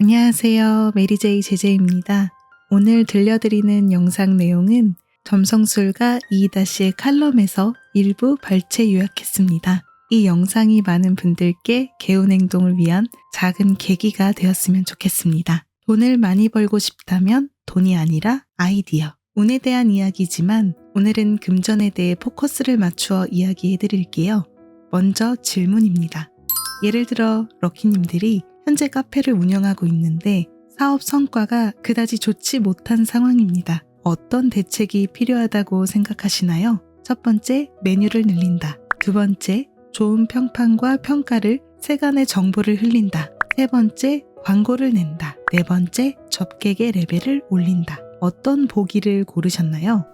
안녕하세요. 메리제이 제제입니다. 오늘 들려드리는 영상 내용은 점성술가 이이다씨의 칼럼에서 일부 발췌 요약했습니다. 이 영상이 많은 분들께 개운행동을 위한 작은 계기가 되었으면 좋겠습니다. 돈을 많이 벌고 싶다면 돈이 아니라 아이디어. 운에 대한 이야기지만 오늘은 금전에 대해 포커스를 맞추어 이야기해드릴게요. 먼저 질문입니다. 예를 들어 럭키님들이 현재 카페를 운영하고 있는데 사업 성과가 그다지 좋지 못한 상황입니다. 어떤 대책이 필요하다고 생각하시나요? 첫 번째, 메뉴를 늘린다. 두 번째, 좋은 평판과 평가를 세간의 정보를 흘린다. 세 번째, 광고를 낸다. 네 번째, 접객의 레벨을 올린다. 어떤 보기를 고르셨나요?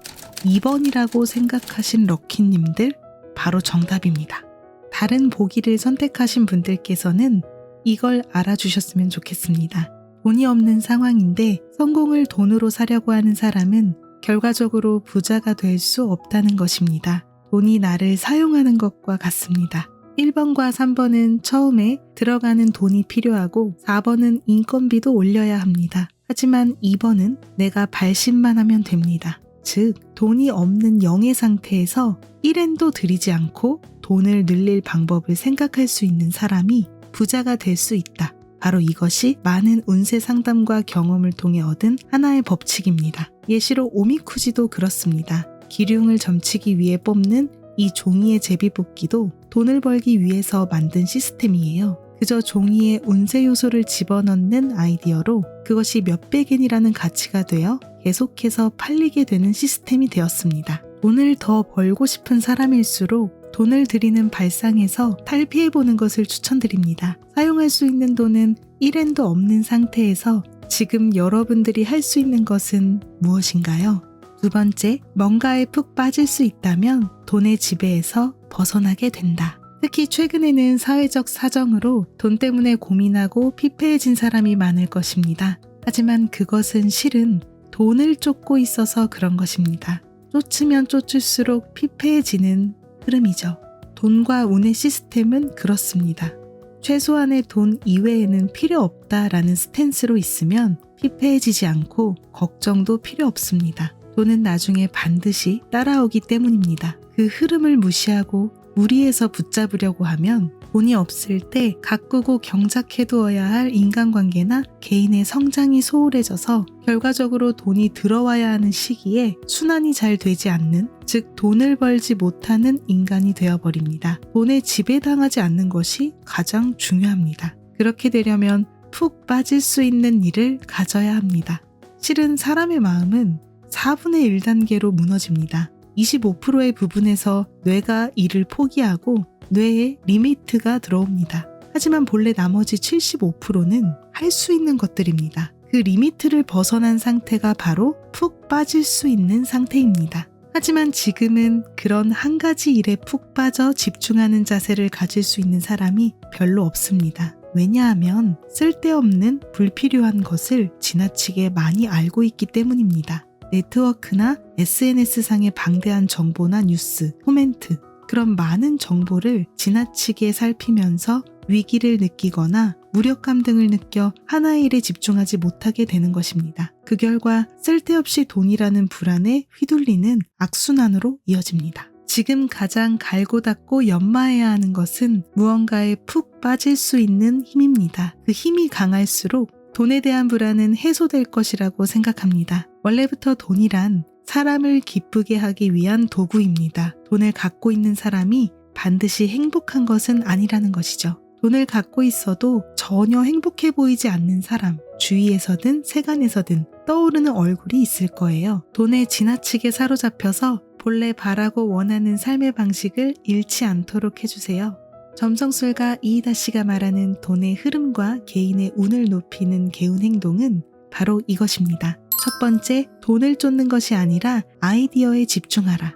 2번이라고 생각하신 럭키님들 바로 정답입니다. 다른 보기를 선택하신 분들께서는 이걸 알아주셨으면 좋겠습니다. 돈이 없는 상황인데 성공을 돈으로 사려고 하는 사람은 결과적으로 부자가 될 수 없다는 것입니다. 돈이 나를 사용하는 것과 같습니다. 1번과 3번은 처음에 들어가는 돈이 필요하고 4번은 인건비도 올려야 합니다. 하지만 2번은 내가 발심만 하면 됩니다. 즉, 돈이 없는 영의 상태에서 1엔도 들이지 않고 돈을 늘릴 방법을 생각할 수 있는 사람이 부자가 될 수 있다. 바로 이것이 많은 운세 상담과 경험을 통해 얻은 하나의 법칙입니다. 예시로 오미쿠지도 그렇습니다. 기륭을 점치기 위해 뽑는 이 종이의 제비뽑기도 돈을 벌기 위해서 만든 시스템이에요. 그저 종이에 운세 요소를 집어넣는 아이디어로 그것이 몇백엔이라는 가치가 되어 계속해서 팔리게 되는 시스템이 되었습니다. 돈을 더 벌고 싶은 사람일수록 돈을 들이는 발상에서 탈피해보는 것을 추천드립니다. 사용할 수 있는 돈은 1엔도 없는 상태에서 지금 여러분들이 할 수 있는 것은 무엇인가요? 두 번째, 뭔가에 푹 빠질 수 있다면 돈의 지배에서 벗어나게 된다. 특히 최근에는 사회적 사정으로 돈 때문에 고민하고 피폐해진 사람이 많을 것입니다. 하지만 그것은 실은 돈을 쫓고 있어서 그런 것입니다. 쫓으면 쫓을수록 피폐해지는 흐름이죠. 돈과 운의 시스템은 그렇습니다. 최소한의 돈 이외에는 필요 없다라는 스탠스로 있으면 피폐해지지 않고 걱정도 필요 없습니다. 돈은 나중에 반드시 따라오기 때문입니다. 그 흐름을 무시하고 무리해서 붙잡으려고 하면 돈이 없을 때 가꾸고 경작해두어야 할 인간관계나 개인의 성장이 소홀해져서 결과적으로 돈이 들어와야 하는 시기에 순환이 잘 되지 않는, 즉 돈을 벌지 못하는 인간이 되어버립니다. 돈에 지배당하지 않는 것이 가장 중요합니다. 그렇게 되려면 푹 빠질 수 있는 일을 가져야 합니다. 실은 사람의 마음은 4분의 1단계로 무너집니다. 25%의 부분에서 뇌가 이를 포기하고 뇌에 리미트가 들어옵니다. 하지만 본래 나머지 75%는 할 수 있는 것들입니다. 그 리미트를 벗어난 상태가 바로 푹 빠질 수 있는 상태입니다. 하지만 지금은 그런 한 가지 일에 푹 빠져 집중하는 자세를 가질 수 있는 사람이 별로 없습니다. 왜냐하면 쓸데없는 불필요한 것을 지나치게 많이 알고 있기 때문입니다. 네트워크나 SNS상의 방대한 정보나 뉴스, 코멘트, 그런 많은 정보를 지나치게 살피면서 위기를 느끼거나 무력감 등을 느껴 하나의 일에 집중하지 못하게 되는 것입니다. 그 결과 쓸데없이 돈이라는 불안에 휘둘리는 악순환으로 이어집니다. 지금 가장 갈고 닦고 연마해야 하는 것은 무언가에 푹 빠질 수 있는 힘입니다. 그 힘이 강할수록 돈에 대한 불안은 해소될 것이라고 생각합니다. 원래부터 돈이란 사람을 기쁘게 하기 위한 도구입니다. 돈을 갖고 있는 사람이 반드시 행복한 것은 아니라는 것이죠. 돈을 갖고 있어도 전혀 행복해 보이지 않는 사람, 주위에서든 세간에서든 떠오르는 얼굴이 있을 거예요. 돈에 지나치게 사로잡혀서 본래 바라고 원하는 삶의 방식을 잃지 않도록 해주세요. 점성술가 이이다씨가 말하는 돈의 흐름과 개인의 운을 높이는 개운 행동은 바로 이것입니다. 첫 번째, 돈을 쫓는 것이 아니라 아이디어에 집중하라.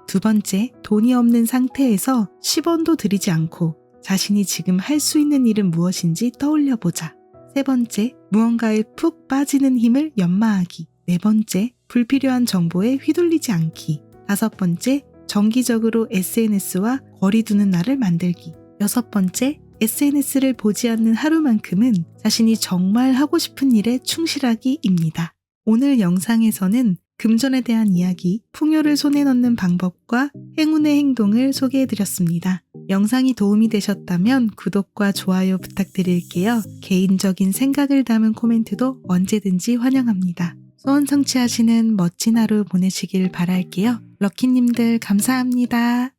두 번째, 돈이 없는 상태에서 10원도 들이지 않고 자신이 지금 할 수 있는 일은 무엇인지 떠올려보자. 세 번째, 무언가에 푹 빠지는 힘을 연마하기. 네 번째, 불필요한 정보에 휘둘리지 않기. 다섯 번째, 정기적으로 SNS와 거리 두는 날을 만들기. 여섯 번째, SNS를 보지 않는 하루만큼은 자신이 정말 하고 싶은 일에 충실하기입니다. 오늘 영상에서는 금전에 대한 이야기, 풍요를 손에 넣는 방법과 행운의 행동을 소개해드렸습니다. 영상이 도움이 되셨다면 구독과 좋아요 부탁드릴게요. 개인적인 생각을 담은 코멘트도 언제든지 환영합니다. 소원 성취하시는 멋진 하루 보내시길 바랄게요. 럭키님들 감사합니다.